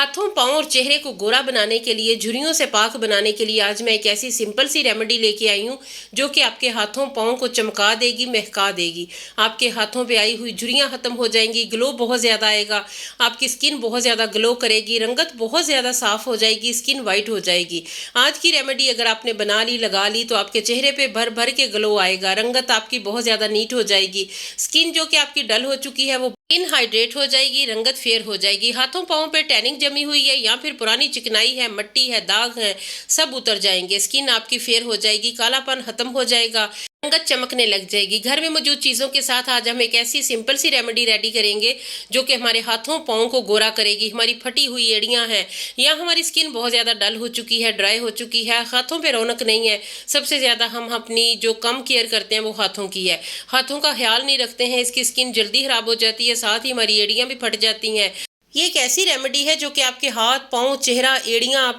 हाथों, पाँव और चेहरे को गोरा बनाने के लिए, झुर्रियों से पाक बनाने के लिए आज मैं एक ऐसी सिंपल सी रेमेडी लेके आई हूँ जो कि आपके हाथों, पाँव को चमका देगी, महका देगी। आपके हाथों पे आई हुई झुर्रियाँ खत्म हो जाएंगी, ग्लो बहुत ज़्यादा आएगा, आपकी स्किन बहुत ज़्यादा ग्लो करेगी, रंगत बहुत ज़्यादा साफ हो जाएगी, स्किन वाइट हो जाएगी। आज की रेमेडी अगर आपने बना ली, लगा ली तो आपके चेहरे पे भर भर के ग्लो आएगा, रंगत आपकी बहुत ज़्यादा नीट हो जाएगी, स्किन जो कि आपकी डल हो चुकी है वो स्किन हाइड्रेट हो जाएगी, रंगत फेयर हो जाएगी। हाथों पाँव पे टैनिंग जमी हुई है या फिर पुरानी चिकनाई है, मट्टी है, दाग है, सब उतर जाएंगे, स्किन आपकी फेयर हो जाएगी, कालापन खत्म हो जाएगा, रंगत चमकने लग जाएगी। घर में मौजूद चीज़ों के साथ आज हम एक ऐसी सिंपल सी रेमेडी रेडी करेंगे जो कि हमारे हाथों पाँव को गोरा करेगी। हमारी फटी हुई एड़ियाँ हैं या हमारी स्किन बहुत ज़्यादा डल हो चुकी है, ड्राई हो चुकी है, हाथों पे रौनक नहीं है, सबसे ज़्यादा हम अपनी जो कम केयर करते हैं वो हाथों की है, हाथों का ख्याल नहीं रखते हैं, इसकी स्किन जल्दी ख़राब हो जाती है, साथ ही हमारी एड़ियाँ भी फट जाती हैं। ये एक ऐसी रेमेडी है जो कि आपके हाथ, पाँव, चेहरा, एड़ियाँ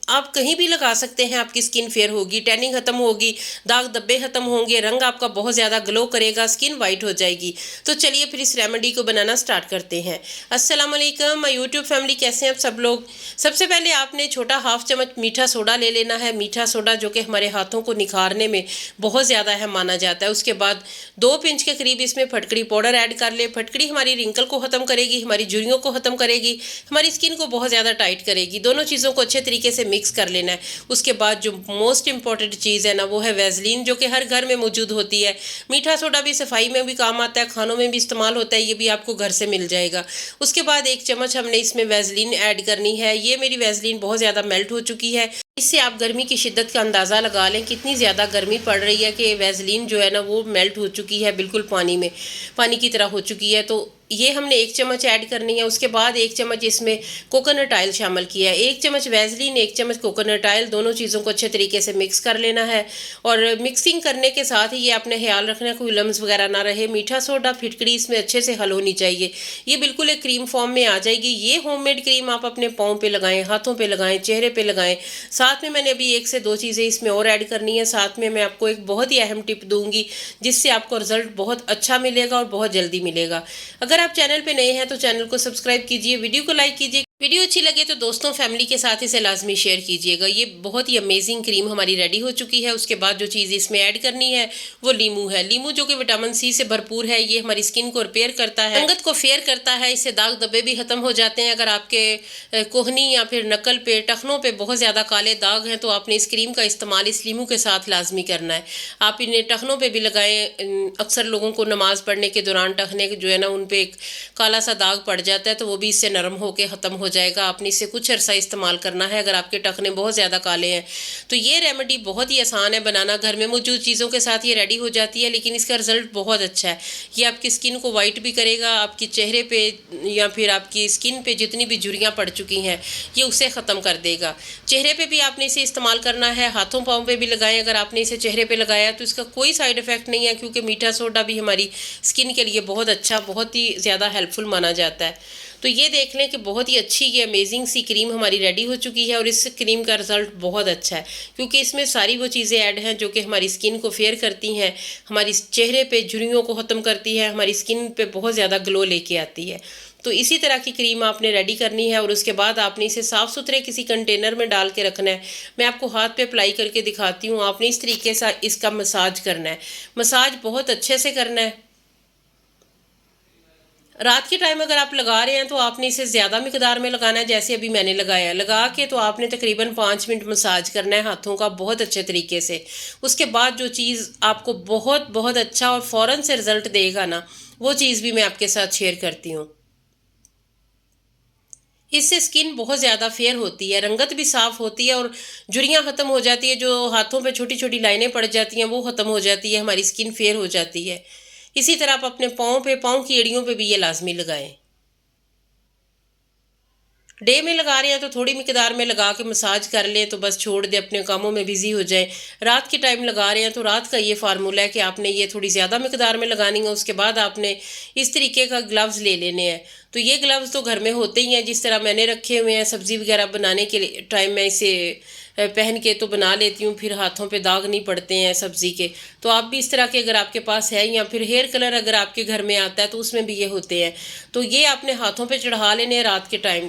आप कहीं भी लगा सकते हैं, आपकी स्किन फेयर होगी, टैनिंग खत्म होगी, दाग धब्बे खत्म होंगे, रंग आपका बहुत ज़्यादा ग्लो करेगा, स्किन वाइट हो जाएगी। तो चलिए फिर इस रेमेडी को बनाना स्टार्ट करते हैं। अस्सलाम वालेकुम माय यूट्यूब फैमिली, कैसे हैं आप सब लोग। सबसे पहले आपने छोटा हाफ चम्मच मीठा सोडा ले लेना है। मीठा सोडा जो कि हमारे हाथों को निखारने में बहुत ज़्यादा है माना जाता है। उसके बाद 2 पिंच के करीब इसमें फटकड़ी पाउडर ऐड कर ले। फटकड़ी हमारी रिंकल को ख़त्म करेगी, हमारी झुर्रियों को ख़त्म करेगी, हमारी स्किन को बहुत ज़्यादा टाइट करेगी। दोनों चीज़ों को अच्छे तरीके से मिक्स कर लेना है। उसके बाद जो मोस्ट इंपॉर्टेंट चीज़ है ना वो है वैसलीन, जो कि हर घर में मौजूद होती है। मीठा सोडा भी सफाई में भी काम आता है, खानों में भी इस्तेमाल होता है, ये भी आपको घर से मिल जाएगा। उसके बाद 1 चम्मच हमने इसमें वैसलीन ऐड करनी है। ये मेरी वैसलीन बहुत ज़्यादा मेल्ट हो चुकी है। इससे आप गर्मी की शिद्दत का अंदाज़ा लगा लें, कितनी ज़्यादा गर्मी पड़ रही है कि वैसलीन जो है ना वो मेल्ट हो चुकी है, बिल्कुल पानी की तरह हो चुकी है। तो ये हमने 1 चम्मच ऐड करनी है। उसके बाद 1 चम्मच इसमें कोकोनट ऑयल शामिल किया है। 1 चम्मच वैसलीन, 1 चम्मच कोकोनट ऑयल, दोनों चीज़ों को अच्छे तरीके से मिक्स कर लेना है। और मिक्सिंग करने के साथ ही ये आपने ख्याल रखना है कोई लम्स वगैरह ना रहे। मीठा सोडा, फिटकड़ी इसमें अच्छे से हल होनी चाहिए। ये बिल्कुल एक क्रीम फॉर्म में आ जाएगी। ये होममेड क्रीम आप अपने पाँव पे लगाएं, हाथों पे लगाएं, चेहरे पे लगाएं। साथ में मैंने अभी 1 से 2 चीज़ें इसमें और ऐड करनी है। साथ में मैं आपको एक बहुत ही अहम टिप दूंगी जिससे आपको रिजल्ट बहुत अच्छा मिलेगा और बहुत जल्दी मिलेगा। अगर आप चैनल पे नए हैं तो चैनल को सब्सक्राइब कीजिए, वीडियो को लाइक कीजिए, वीडियो अच्छी लगे तो दोस्तों फैमिली के साथ इसे लाजमी शेयर कीजिएगा। ये बहुत ही अमेजिंग क्रीम हमारी रेडी हो चुकी है। उसके बाद जो चीज़ इसमें ऐड करनी है वो लीमू है। लीमू जो कि विटामिन सी से भरपूर है, ये हमारी स्किन को रिपेयर करता है, रंगत को फेयर करता है, इससे दाग धब्बे भी खत्म हो जाते हैं। अगर आपके कोहनी या फिर नकल पे, टखनों पे बहुत ज़्यादा काले दाग हैं तो आपने इस क्रीम का इस्तेमाल इस लीमू के साथ लाजमी करना है। आप इन्हें टखनों पे भी लगाएं। अक्सर लोगों को नमाज़ पढ़ने के दौरान टखने जो है ना उन पर एक काला सा दाग पड़ जाता है, तो वो भी इससे नरम होकर ख़त्म हो जाएगा। आपने इसे कुछ अरसा इस्तेमाल करना है अगर आपके टखने बहुत ज़्यादा काले हैं। तो ये रेमेडी बहुत ही आसान है बनाना, घर में मौजूद चीज़ों के साथ ये रेडी हो जाती है, लेकिन इसका रिजल्ट बहुत अच्छा है। ये आपकी स्किन को वाइट भी करेगा, आपके चेहरे पे या फिर आपकी स्किन पे जितनी भी झुर्रियाँ पड़ चुकी हैं ये उसे ख़त्म कर देगा। चेहरे पे भी आपने इसे इस्तेमाल करना है, हाथों पाँव पे भी लगाएं। अगर आपने इसे चेहरे पे लगाया तो इसका कोई साइड इफ़ेक्ट नहीं है, क्योंकि मीठा सोडा भी हमारी स्किन के लिए बहुत अच्छा, बहुत ही ज़्यादा हेल्पफुल माना जाता है। तो ये देख लें कि बहुत ही अच्छी ये अमेजिंग सी क्रीम हमारी रेडी हो चुकी है। और इस क्रीम का रिजल्ट बहुत अच्छा है, क्योंकि इसमें सारी वो चीज़ें ऐड हैं जो कि हमारी स्किन को फेयर करती हैं, हमारी चेहरे पे झुर्रियों को ख़त्म करती है, हमारी स्किन पे बहुत ज़्यादा ग्लो लेके आती है। तो इसी तरह की क्रीम आपने रेडी करनी है और उसके बाद आपने इसे साफ़ सुथरे किसी कंटेनर में डाल के रखना है। मैं आपको हाथ पे अप्लाई करके दिखाती हूँ। आपने इस तरीके से इसका मसाज करना है, मसाज बहुत अच्छे से करना है। रात के टाइम अगर आप लगा रहे हैं तो आपने इसे ज़्यादा मिकदार में लगाना है, जैसे अभी मैंने लगाया। लगा के तो आपने तकरीबन 5 मिनट मसाज करना है हाथों का बहुत अच्छे तरीके से। उसके बाद जो चीज़ आपको बहुत बहुत अच्छा और फ़ौरन से रिज़ल्ट देगा ना, वो चीज़ भी मैं आपके साथ शेयर करती हूँ। इससे स्किन बहुत ज़्यादा फेयर होती है, रंगत भी साफ़ होती है और झुर्रियाँ ख़त्म हो जाती है। जो हाथों पे छोटी छोटी लाइनें पड़ जाती हैं वो ख़त्म हो जाती है, हमारी स्किन फेयर हो जाती है। इसी तरह आप अपने पाँव पे, पाँव की एड़ियों पे भी ये लाजमी लगाएं। डे में लगा रहे हैं तो थोड़ी मिकदार में लगा के मसाज कर लें, तो बस छोड़ दें, अपने कामों में बिजी हो जाएं। रात के टाइम लगा रहे हैं तो रात का ये फार्मूला है कि आपने ये थोड़ी ज़्यादा मिकदार में लगानी है। उसके बाद आपने इस तरीके का ग्लव्स ले लेने हैं। तो ये ग्लव्स तो घर में होते ही हैं, जिस तरह मैंने रखे हुए हैं सब्ज़ी वगैरह बनाने के टाइम मैं इसे पहन के तो बना लेती हूँ, फिर हाथों पे दाग नहीं पड़ते हैं सब्ज़ी के। तो आप भी इस तरह के अगर आपके पास है, या फिर हेयर कलर अगर आपके घर में आता है तो उसमें भी ये होते हैं। तो ये आपने हाथों पे चढ़ा लेने हैं रात के टाइम।